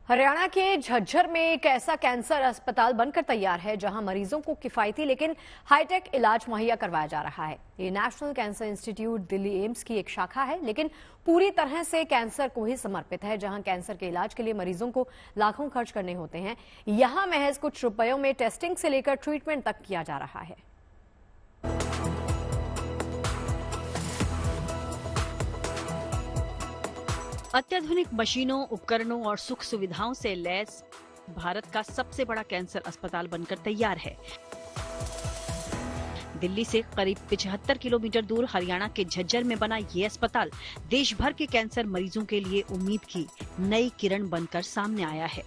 हरियाणा के झज्जर में एक ऐसा कैंसर अस्पताल बनकर तैयार है जहां मरीजों को किफायती लेकिन हाईटेक इलाज मुहैया करवाया जा रहा है। ये national cancer institute Delhi AIIMS की एक शाखा है, लेकिन पूरी तरह से कैंसर को ही समर्पित है। जहां कैंसर के इलाज के लिए मरीजों को लाखों खर्च करने होते हैं, यहां महज कुछ रुपयों में टेस्टिंग से लेकर ट्रीटमेंट तक किया जा रहा है। अत्याधुनिक मशीनों, उपकरणों और सुख सुविधाओं से लैस भारत का सबसे बड़ा कैंसर अस्पताल बनकर तैयार है। दिल्ली से करीब 75 किलोमीटर दूर हरियाणा के झज्जर में बना ये अस्पताल देश भर के कैंसर मरीजों के लिए उम्मीद की नई किरण बनकर सामने आया है।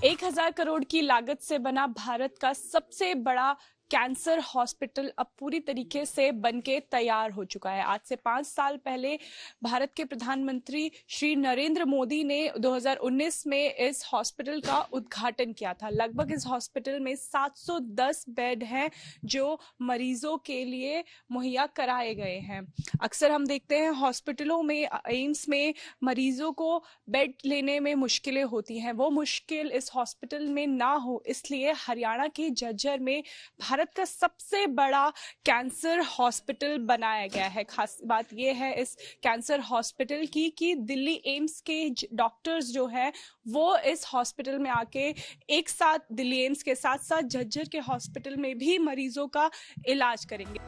1000 करोड़ की लागत से बना भारत का सबसे बड़ा कैंसर हॉस्पिटल अब पूरी तरीके से बनके तैयार हो चुका है। आज से 5 साल पहले भारत के प्रधानमंत्री श्री नरेंद्र मोदी ने 2019 में इस हॉस्पिटल का उद्घाटन किया था। लगभग इस हॉस्पिटल में 710 बेड हैं जो मरीजों के लिए मुहैया कराए गए हैं। अक्सर हम देखते हैं हॉस्पिटलों में, एम्स में मरीजों को बेड लेने में मुश्किलें होती हैं। वो मुश्किल इस हॉस्पिटल में ना हो, इसलिए हरियाणा के झज्जर में भारत का सबसे बड़ा कैंसर हॉस्पिटल बनाया गया है। खास बात यह है इस कैंसर हॉस्पिटल की कि दिल्ली एम्स के डॉक्टर्स जो है वो इस हॉस्पिटल में आके एक साथ दिल्ली एम्स के साथ साथ झज्जर के हॉस्पिटल में भी मरीजों का इलाज करेंगे।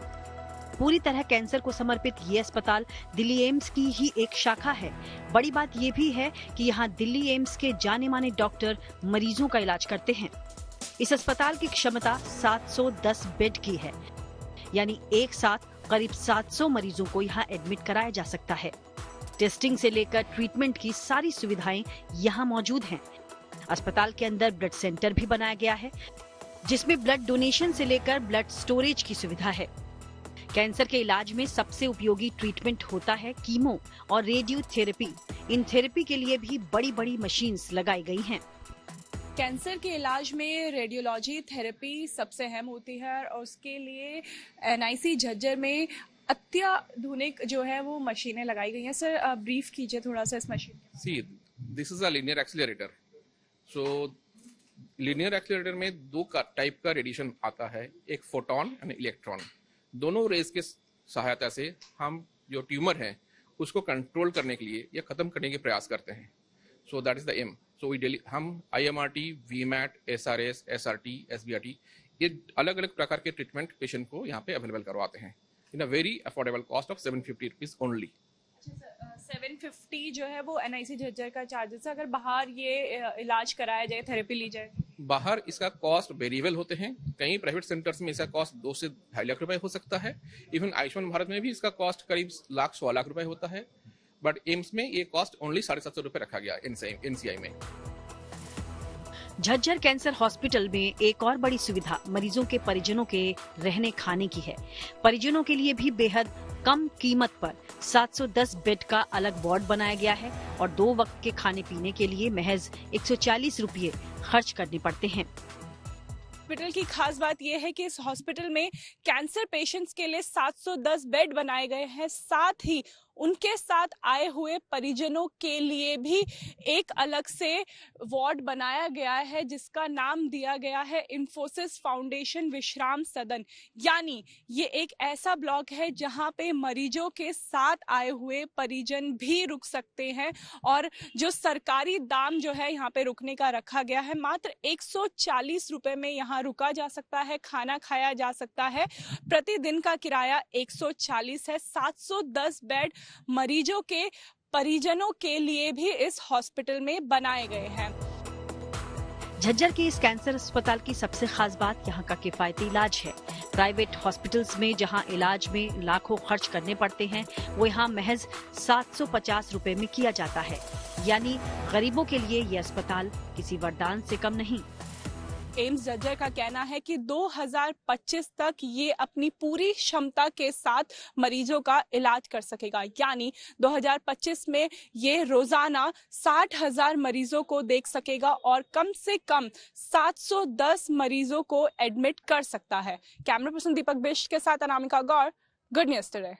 पूरी तरह कैंसर को समर्पित ये अस्पताल दिल्ली एम्स की ही एक शाखा है। बड़ी बात ये भी है कि यहाँ दिल्ली एम्स के जाने माने डॉक्टर मरीजों का इलाज करते हैं। इस अस्पताल की क्षमता 710 बेड की है, यानी एक साथ करीब 700 मरीजों को यहाँ एडमिट कराया जा सकता है। टेस्टिंग से लेकर ट्रीटमेंट की सारी सुविधाएं यहाँ मौजूद हैं। अस्पताल के अंदर ब्लड सेंटर भी बनाया गया है, जिसमें ब्लड डोनेशन से लेकर ब्लड स्टोरेज की सुविधा है। कैंसर के इलाज में सबसे उपयोगी ट्रीटमेंट होता है कीमो और रेडियोथेरेपी। इन थेरेपी के लिए भी बड़ी बड़ी मशीन्स लगाई गई हैं। कैंसर के इलाज में रेडियोलॉजी थेरेपी सबसे अहम होती है और उसके लिए एनआईसी झज्जर में अत्याधुनिक जो है वो मशीनें लगाई गई हैं। सर ब्रीफ कीजिए थोड़ा सा इस machine. See this is a linear accelerator. So linear accelerator में दो टाइप का रेडिएशन आता है, एक फोटॉन एंड इलेक्ट्रॉन। दोनों रेज के सहायता से हम जो ट्यूमर है उसको कंट्रोल करने के लिए या खत्म करने के प्रयास करते हैं। So that is the aim. So हम IMRT, VMAT, SRS, SRT, SBRT ये अलग अलग प्रकार के ट्रीटमेंट पेशेंट को यहाँ पे अवेलेबल करवाते हैं in a very affordable cost of 750 rupees only. 750 जो है वो एनआईसी झज्जर का चार्जेस है। अगर बाहर ये इलाज कराया जाए, थेरेपी ली जाए, बाहर इसका कॉस्ट वेरिएबल होते हैं। कई प्राइवेट सेंटर्स में इसका कॉस्ट 2 से 2.5 लाख रुपए हो सकता है। इवन आयुष्मान भारत में भी इसका कॉस्ट करीब लाख 1.25 लाख रुपए होता है, बट एम्स में ये कॉस्ट ओनली 750 रुपए रखा गया NCI में। झज्जर कैंसर हॉस्पिटल में एक और बड़ी सुविधा मरीजों के परिजनों के रहने खाने की है। परिजनों के लिए भी बेहद कम कीमत पर 710 बेड का अलग वार्ड बनाया गया है और 2 वक्त के खाने पीने के लिए महज 140 रुपये खर्च करने पड़ते हैं। हॉस्पिटल की खास बात यह है कि इस हॉस्पिटल में कैंसर पेशेंट्स के लिए 710 बेड बनाए गए हैं। साथ ही उनके साथ आए हुए परिजनों के लिए भी एक अलग से वार्ड बनाया गया है, जिसका नाम दिया गया है इंफोसिस फाउंडेशन विश्राम सदन। यानी ये एक ऐसा ब्लॉक है जहां पे मरीजों के साथ आए हुए परिजन भी रुक सकते हैं और जो सरकारी दाम जो है यहाँ पे रुकने का रखा गया है, मात्र 140 रुपए में यहाँ रुका जा सकता है, खाना खाया जा सकता है। प्रतिदिन का किराया 140 है। 710 बेड मरीजों के परिजनों के लिए भी इस हॉस्पिटल में बनाए गए हैं। झज्जर के इस कैंसर अस्पताल की सबसे खास बात यहाँ का किफायती इलाज है। प्राइवेट हॉस्पिटल्स में जहाँ इलाज में लाखों खर्च करने पड़ते हैं, वो यहाँ महज 750 रुपए में किया जाता है। यानी गरीबों के लिए ये अस्पताल किसी वरदान से कम नहीं। एम्स झज्जर का कहना है कि 2025 तक ये अपनी पूरी क्षमता के साथ मरीजों का इलाज कर सकेगा। यानी 2025 में ये रोजाना 60,000 मरीजों को देख सकेगा और कम से कम 710 मरीजों को एडमिट कर सकता है। कैमरा पर्सन दीपक बिष्ट के साथ अनामिका गौर, गुड न्यूज टुडे।